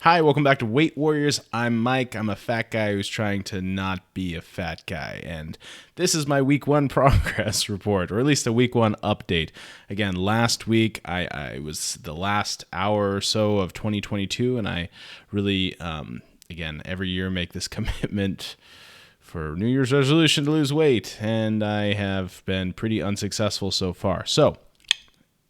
Hi, welcome back to Weight Warriors. I'm Mike. I'm a fat guy who's trying to not be a fat guy. And this is my week one progress report, or at least a week one update. Again, last week I was the last hour or so of 2022, and I really, again, every year make this commitment for New Year's resolution to lose weight, and I have been pretty unsuccessful so far. So,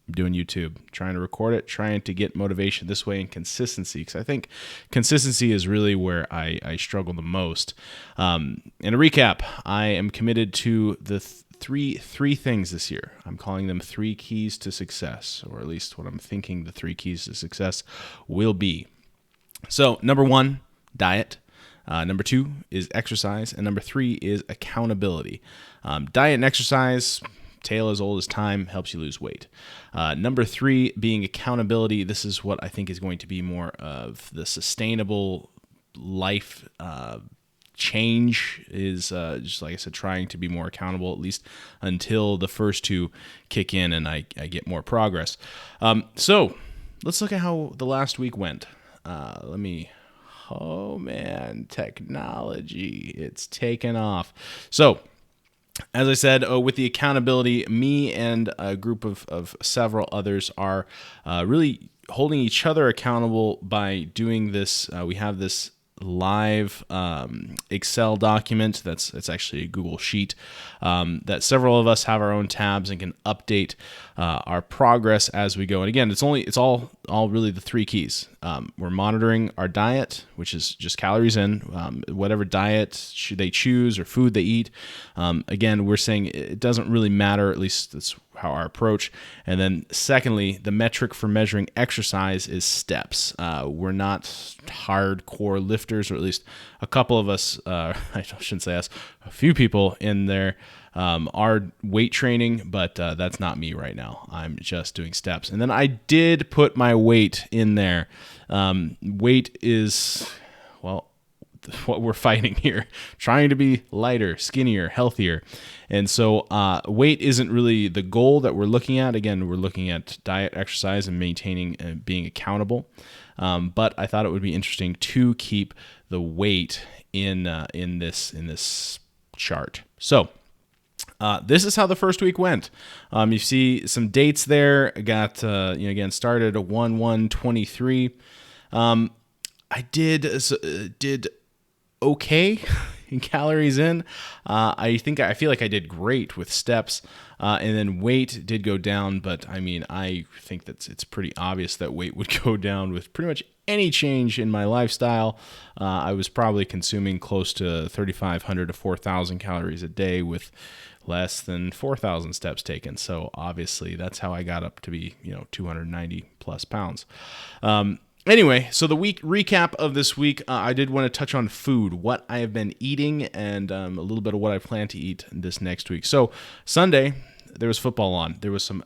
I'm doing YouTube, trying to record it, trying to get motivation this way and consistency, because I think consistency is really where I struggle the most. In a recap, I am committed to the three things this year. I'm calling them 3 keys to success, or at least what I'm thinking the 3 keys to success will be. So, number 1, diet. Number 2 is exercise, and number 3 is accountability. Diet and exercise, tale as old as time, helps you lose weight. Number 3 being accountability. This is what I think is going to be more of the sustainable life change, is just like I said, trying to be more accountable, at least until the first 2 kick in and I get more progress. So let's look at how the last week went. Oh man, technology, it's taken off. So, as I said, with the accountability, me and a group of several others are really holding each other accountable by doing this. We have this live Excel document it's actually a Google Sheet that several of us have our own tabs and can update our progress as we go. And again, it's all really the 3 keys. We're monitoring our diet, which is just calories in, whatever diet they choose or food they eat. Again, we're saying it doesn't really matter, at least that's how our approach. And then secondly, the metric for measuring exercise is steps. We're not hardcore lifters, or at least a couple of us, I shouldn't say us, a few people in there are weight training, but that's not me right now. I'm just doing steps. And then I did put my weight in there. Weight is, well, what we're fighting here, trying to be lighter, skinnier, healthier. And so weight isn't really the goal that we're looking at. Again, we're looking at diet, exercise, and maintaining and being accountable. But I thought it would be interesting to keep the weight in this chart. So this is how the first week went. You see some dates there. I got again started at 1/1/23. I did okay in calories in. I feel like I did great with steps, and then weight did go down. But I mean, I think that it's pretty obvious that weight would go down with pretty much any change in my lifestyle. I was probably consuming close to 3,500 to 4,000 calories a day with less than 4,000 steps taken. So obviously that's how I got up to be 290 plus pounds. Anyway, so the week recap of this week, I did want to touch on food, what I have been eating, and a little bit of what I plan to eat this next week. So Sunday, there was football on. There was some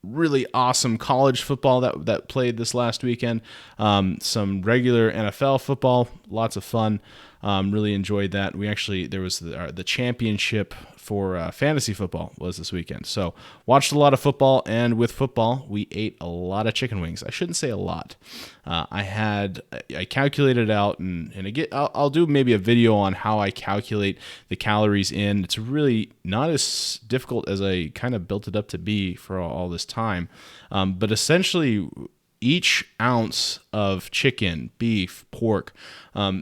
really awesome college football that played this last weekend. Some regular NFL football, lots of fun. Really enjoyed that. There was the championship for fantasy football was this weekend. So watched a lot of football, and with football, we ate a lot of chicken wings. I shouldn't say a lot. I calculated out, and again, I'll do maybe a video on how I calculate the calories in. It's really not as difficult as I kind of built it up to be for all this time. But essentially, each ounce of chicken, beef, pork,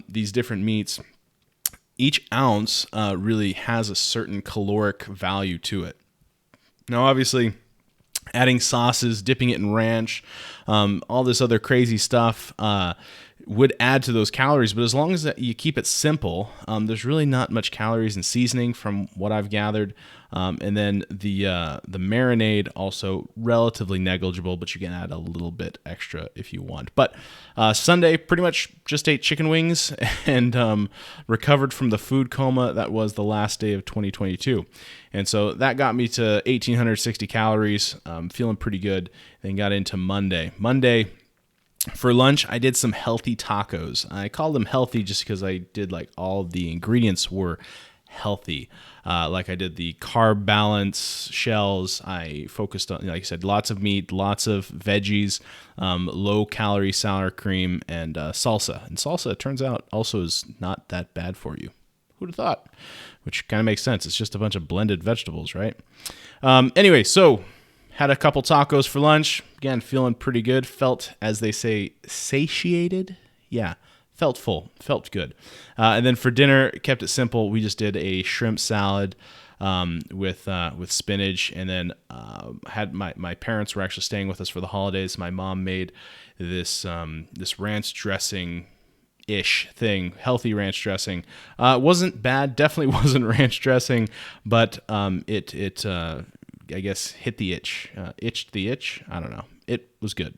these different meats, each ounce really has a certain caloric value to it. Now, obviously, adding sauces, dipping it in ranch, all this other crazy stuff would add to those calories. But as long as you keep it simple, there's really not much calories in seasoning from what I've gathered. And then the marinade also relatively negligible, but you can add a little bit extra if you want. But Sunday, pretty much just ate chicken wings and recovered from the food coma that was the last day of 2022. And so that got me to 1,860 calories, feeling pretty good. Then got into Monday. For lunch, I did some healthy tacos. I called them healthy just because I did like all the ingredients were healthy. Like I did the carb balance shells. I focused on, like I said, lots of meat, lots of veggies, low calorie sour cream, and salsa. And salsa, it turns out, also is not that bad for you. Who'd have thought? Which kind of makes sense. It's just a bunch of blended vegetables, right? Anyway, so had a couple tacos for lunch. Again, feeling pretty good. Felt, as they say, satiated. Yeah, felt full. Felt good. And then for dinner, kept it simple. We just did a shrimp salad with spinach, and then had my parents were actually staying with us for the holidays. My mom made this ranch dressing ish thing, healthy ranch dressing. Wasn't bad, definitely wasn't ranch dressing, but it I guess hit the itch, itched the itch. I don't know. It was good.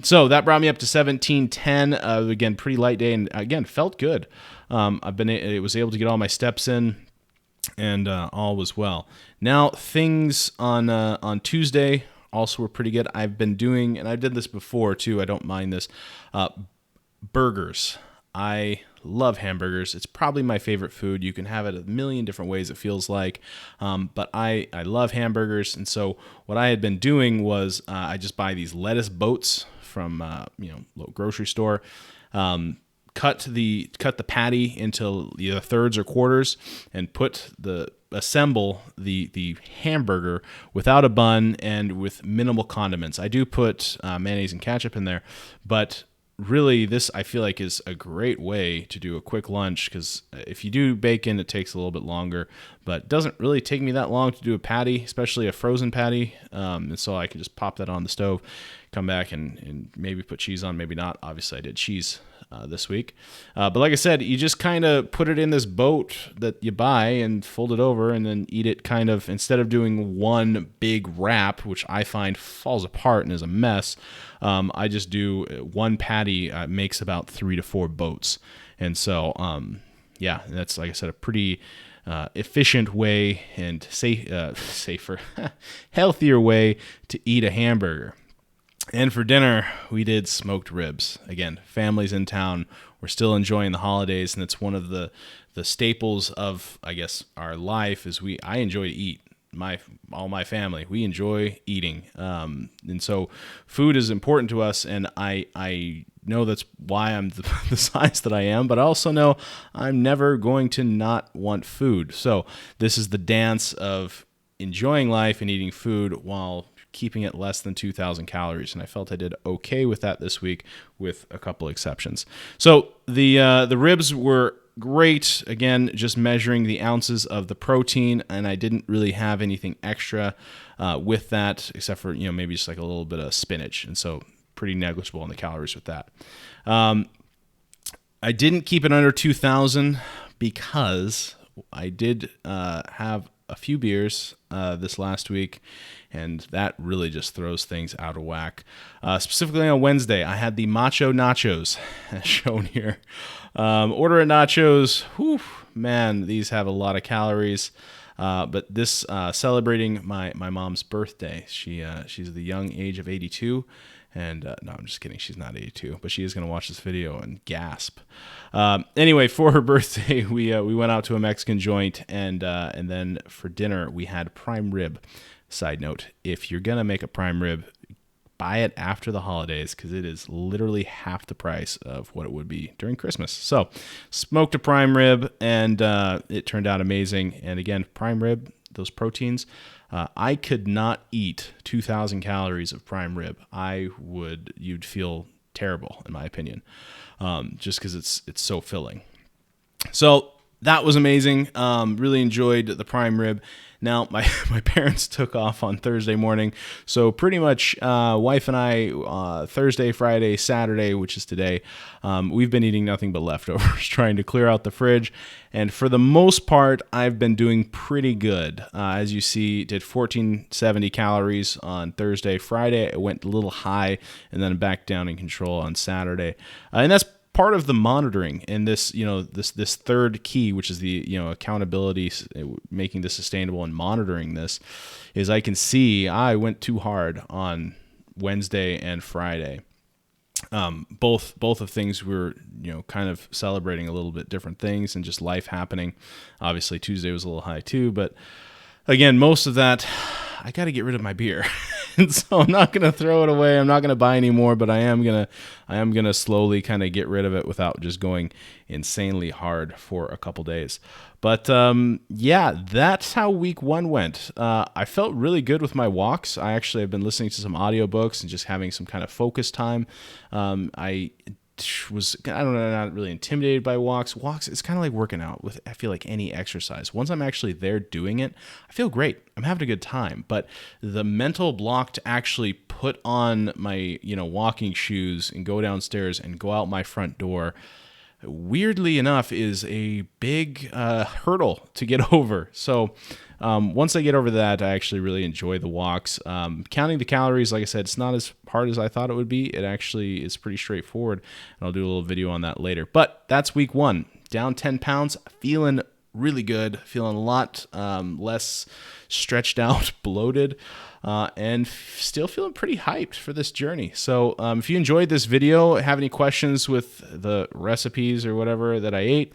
So that brought me up to 1710. Again, pretty light day, and again felt good. I was able to get all my steps in, and all was well. Now things on Tuesday also were pretty good. I've been doing, and I did this before too. I don't mind this. Burgers. I love hamburgers. It's probably my favorite food. You can have it a million different ways, it feels like. But I love hamburgers. And so what I had been doing was I just buy these lettuce boats from local grocery store. Cut the patty into either thirds or quarters, and assemble the hamburger without a bun and with minimal condiments. I do put mayonnaise and ketchup in there, but really, this I feel like is a great way to do a quick lunch, because if you do bacon, it takes a little bit longer, but it doesn't really take me that long to do a patty, especially a frozen patty. And so I can just pop that on the stove, come back and maybe put cheese on, maybe not. Obviously, I did cheese this week. But like I said, you just kind of put it in this boat that you buy and fold it over and then eat it kind of, instead of doing one big wrap, which I find falls apart and is a mess. I just do one patty makes about 3 to 4 boats. And so, that's, like I said, a pretty efficient way and safer, healthier way to eat a hamburger. And for dinner, we did smoked ribs. Again, families in town. We're still enjoying the holidays, and it's one of the staples of, I guess, our life is I enjoy to eat. All my family, we enjoy eating. And so food is important to us, and I know that's why I'm the size that I am, but I also know I'm never going to not want food. So this is the dance of enjoying life and eating food while keeping it less than 2,000 calories, and I felt I did okay with that this week, with a couple exceptions. So the ribs were great. Again, just measuring the ounces of the protein, and I didn't really have anything extra with that, except for maybe just like a little bit of spinach, and so pretty negligible in the calories with that. I didn't keep it under 2,000 because I did have a few beers this last week, and that really just throws things out of whack. Specifically on Wednesday, I had the Macho Nachos, as shown here. Order of nachos, whew, man, these have a lot of calories. But this celebrating my mom's birthday. She's the young age of 82. And no, I'm just kidding. She's not 82, but she is going to watch this video and gasp. Anyway, for her birthday, we went out to a Mexican joint, and then for dinner we had prime rib. Side note: if you're gonna make a prime rib, buy it after the holidays, because it is literally half the price of what it would be during Christmas. So, smoked a prime rib, and it turned out amazing. And again, prime rib, those proteins. I could not eat 2,000 calories of prime rib. You'd feel terrible, in my opinion, just because it's so filling. So that was amazing. Really enjoyed the prime rib. Now, my parents took off on Thursday morning, so pretty much wife and I, Thursday, Friday, Saturday, which is today, we've been eating nothing but leftovers, trying to clear out the fridge, and for the most part, I've been doing pretty good. As you see, did 1,470 calories on Thursday. Friday, it went a little high, and then back down in control on Saturday, and that's part of the monitoring, and this third key, which is the accountability, making this sustainable and monitoring this, is I can see I went too hard on Wednesday and Friday. Both of things we were, kind of celebrating a little bit different things and just life happening. Obviously Tuesday was a little high too, but again, most of that, I got to get rid of my beer. And so I'm not going to throw it away. I'm not going to buy any more, but I am going to slowly kind of get rid of it without just going insanely hard for a couple days. But yeah, that's how week 1 went. I felt really good with my walks. I actually have been listening to some audiobooks and just having some kind of focus time. I don't know, not really intimidated by walks. Walks, it's kind of like working out with, I feel like, any exercise. Once I'm actually there doing it, I feel great. I'm having a good time. But the mental block to actually put on my, walking shoes and go downstairs and go out my front door, weirdly enough, is a big hurdle to get over. So once I get over that, I actually really enjoy the walks. Counting the calories, like I said, it's not as hard as I thought it would be. It actually is pretty straightforward, and I'll do a little video on that later. But that's week 1. Down 10 pounds, feeling really good, feeling a lot less stretched out, bloated, and still feeling pretty hyped for this journey. So if you enjoyed this video, have any questions with the recipes or whatever that I ate,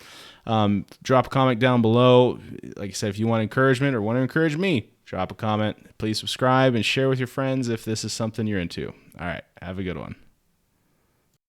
drop a comment down below. Like I said, if you want encouragement or want to encourage me, drop a comment. Please subscribe and share with your friends if this is something you're into. All right, have a good one.